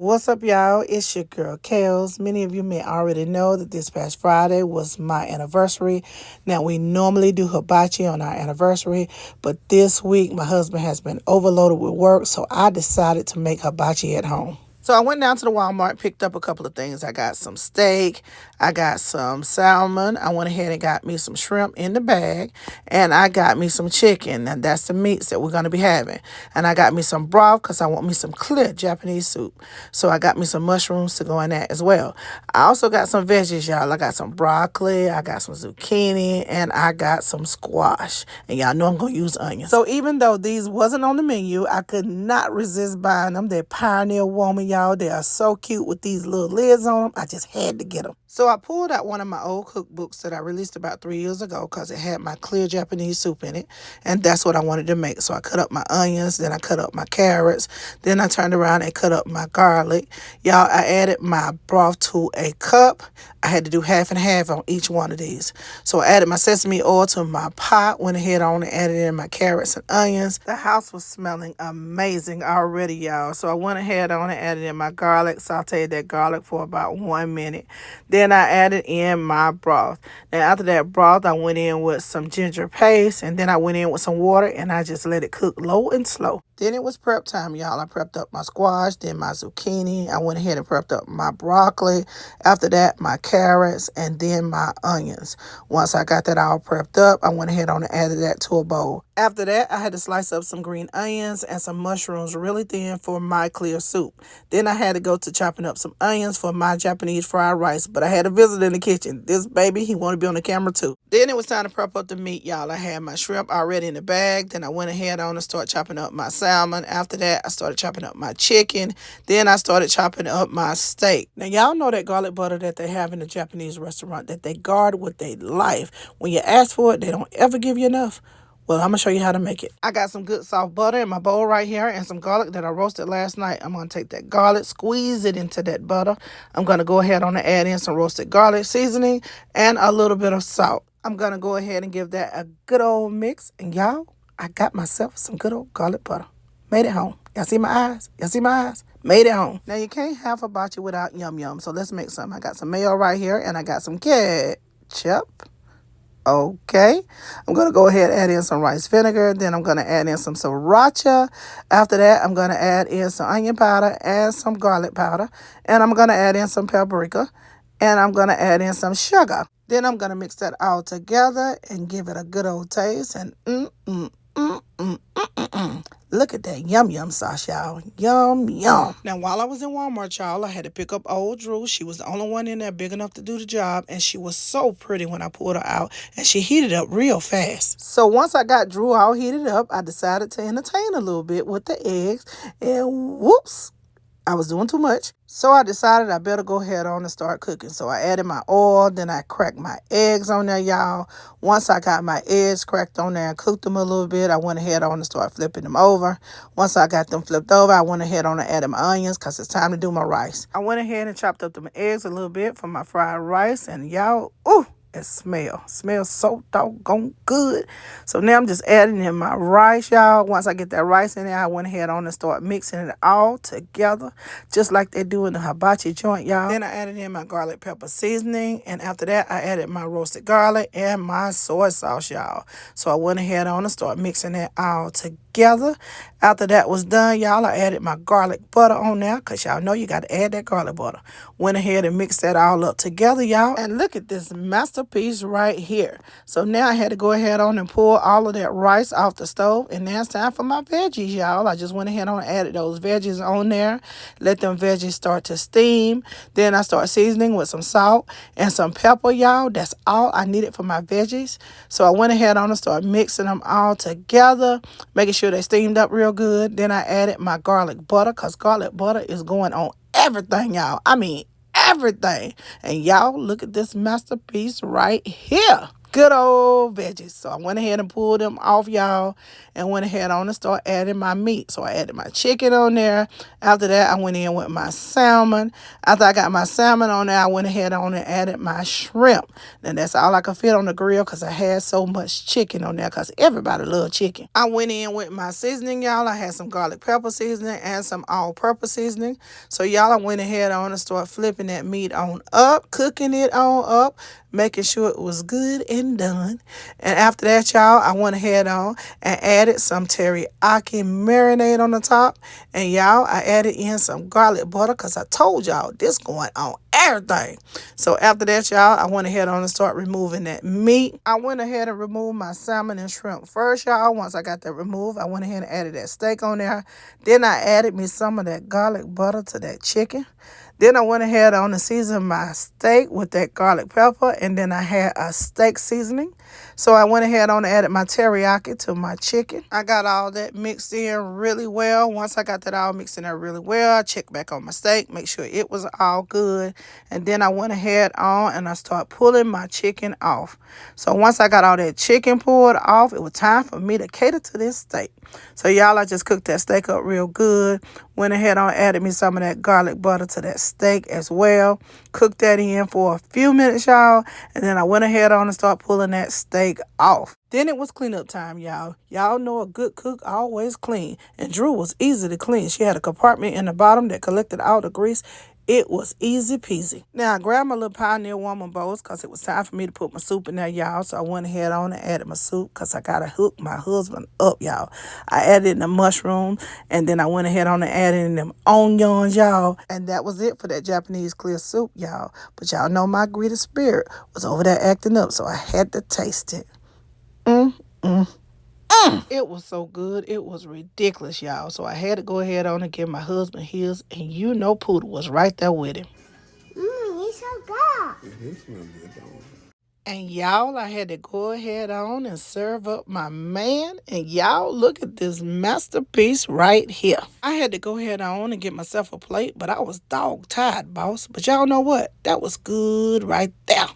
What's up, y'all? It's your girl, Kells. Many of you may already know that this past Friday was my anniversary. Now, we normally do hibachi on our anniversary, but this week my husband has been overloaded with work, so I decided to make hibachi at home. So I went down to the Walmart, picked up a couple of things. I got some steak, I got some salmon. I went ahead and got me some shrimp in the bag, and I got me some chicken, and that's the meats that we're going to be having. And I got me some broth because I want me some clear Japanese soup. So I got me some mushrooms to go in that as well. I also got some veggies, y'all. I got some broccoli, I got some zucchini, and I got some squash. And y'all know I'm going to use onions. So even though these wasn't on the menu, I could not resist buying them. They're Pioneer Woman, y'all. They are so cute with these little lids on them. I just had to get them. So I pulled out one of my old cookbooks that I released about 3 years ago because it had my clear Japanese soup in it. And that's what I wanted to make. So I cut up my onions, then I cut up my carrots, then I turned around and cut up my garlic. Y'all, I added my broth to a cup. I had to do half and half on each one of these. So I added my sesame oil to my pot, went ahead on and added in my carrots and onions. The house was smelling amazing already, y'all. So I went ahead on and added in my garlic, sauteed that garlic for about 1 minute. Then I added in my broth. Now after that broth, I went in with some ginger paste, and then I went in with some water, and I just let it cook low and slow. Then it was prep time, y'all. I prepped up my squash, then my zucchini. I went ahead and prepped up my broccoli. After that, my carrots, and then my onions. Once I got that all prepped up, I went ahead on and added that to a bowl. After that, I had to slice up some green onions and some mushrooms really thin for my clear soup. Then I had to go to chopping up some onions for my Japanese fried rice. But I had a visitor in the kitchen. This baby, he wanted to be on the camera too. Then it was time to prep up the meat, y'all. I had my shrimp already in the bag. Then I went ahead on and started chopping up my salmon. After that, I started chopping up my chicken. Then I started chopping up my steak. Now, y'all know that garlic butter that they have in the Japanese restaurant that they guard with their life. When you ask for it, they don't ever give you enough. Well, I'm going to show you how to make it. I got some good soft butter in my bowl right here and some garlic that I roasted last night. I'm going to take that garlic, squeeze it into that butter. I'm going to go ahead on and add in some roasted garlic seasoning and a little bit of salt. I'm going to go ahead and give that a good old mix. And y'all, I got myself some good old garlic butter. Made it home. Y'all see my eyes? Y'all see my eyes? Made it home. Now, you can't have hibachi without yum yum. So let's make some. I got some mayo right here and I got some ketchup. Okay, I'm going to go ahead and add in some rice vinegar. Then I'm going to add in some sriracha. After that, I'm going to add in some onion powder and some garlic powder. And I'm going to add in some paprika. And I'm going to add in some sugar. Then I'm going to mix that all together and give it a good old taste. And look at that yum yum sauce, y'all. Yum yum. Now, while I was in Walmart, y'all, I had to pick up old Drew. She was the only one in there big enough to do the job, and she was so pretty when I pulled her out, and she heated up real fast. So once I got Drew all heated up, I decided to entertain a little bit with the eggs, and whoops, I was doing too much. So I decided I better go ahead on and start cooking. So I added my oil, then I cracked my eggs on there, y'all. Once I got my eggs cracked on there and cooked them a little bit, I went ahead on and started flipping them over. Once I got them flipped over, I went ahead on and added my onions because it's time to do my rice. I went ahead and chopped up the eggs a little bit for my fried rice, and y'all, ooh, it smells so doggone good. So now I'm just adding in my rice, y'all. Once I get that rice in there, I went ahead on and start mixing it all together, just like they do in the hibachi joint, y'all. Then I added in my garlic pepper seasoning, and after that, I added my roasted garlic and my soy sauce, y'all. So I went ahead on and started mixing that all together. After that was done, y'all, I added my garlic butter on there because y'all know you got to add that garlic butter. Went ahead and mixed that all up together, y'all. And look at this masterpiece right here. So now I had to go ahead on and pull all of that rice off the stove. And now it's time for my veggies, y'all. I just went ahead on and added those veggies on there. Let them veggies start to steam. Then I start seasoning with some salt and some pepper, y'all. That's all I needed for my veggies. So I went ahead on and started mixing them all together, making sure they steamed up real good. Then I added my garlic butter because garlic butter is going on everything, y'all. I mean, everything. And y'all, look at this masterpiece right here. good old veggies. So I went ahead and pulled them off, y'all, and went ahead on and start adding my meat. So I added my chicken on there. After that, I went in with my salmon. After I got my salmon on there, I went ahead on and added my shrimp. And that's all I could fit on the grill because I had so much chicken on there because everybody loves chicken. I went in with my seasoning, y'all. I had some garlic pepper seasoning and some all-purpose seasoning. So y'all, I went ahead on and started flipping that meat on up, cooking it on up, making sure it was good and done. And after that, y'all, I went ahead on and added some teriyaki marinade on the top. And y'all, I added in some garlic butter because I told y'all this going on everything. So after that, y'all, I went ahead on and start removing that meat. I went ahead and removed my salmon and shrimp first, y'all. Once I got that removed, I went ahead and added that steak on there. Then I added me some of that garlic butter to that chicken. Then I went ahead on and seasoned my steak with that garlic pepper, and then I had a steak seasoning. So I went ahead on and added my teriyaki to my chicken. I got all that mixed in really well. Once I got that all mixed in there really well, I checked back on my steak, make sure it was all good. And then I went ahead on and I started pulling my chicken off. So once I got all that chicken pulled off, it was time for me to cater to this steak. So y'all, I just cooked that steak up real good. Went ahead on, added me some of that garlic butter to that steak as well. Cooked that in for a few minutes, y'all. And then I went ahead on and started pulling that steak off. Then it was cleanup time, y'all. Y'all know a good cook always clean. And Drew was easy to clean. She had a compartment in the bottom that collected all the grease. It was easy peasy. Now, I grabbed my little Pioneer Woman bowls because it was time for me to put my soup in there, y'all. So I went ahead on and added my soup because I got to hook my husband up, y'all. I added in the mushroom, and then I went ahead on and added in them onions, y'all. And that was it for that Japanese clear soup, y'all. But y'all know my greedy spirit was over there acting up, so I had to taste it. It was so good. It was ridiculous, y'all. So I had to go ahead on and give my husband his, and you know Poodle was right there with him. It's so good. It is really good, don't it? And y'all, I had to go ahead on and serve up my man. And y'all, look at this masterpiece right here. I had to go ahead on and get myself a plate, but I was dog tired, boss. But y'all know what? That was good right there.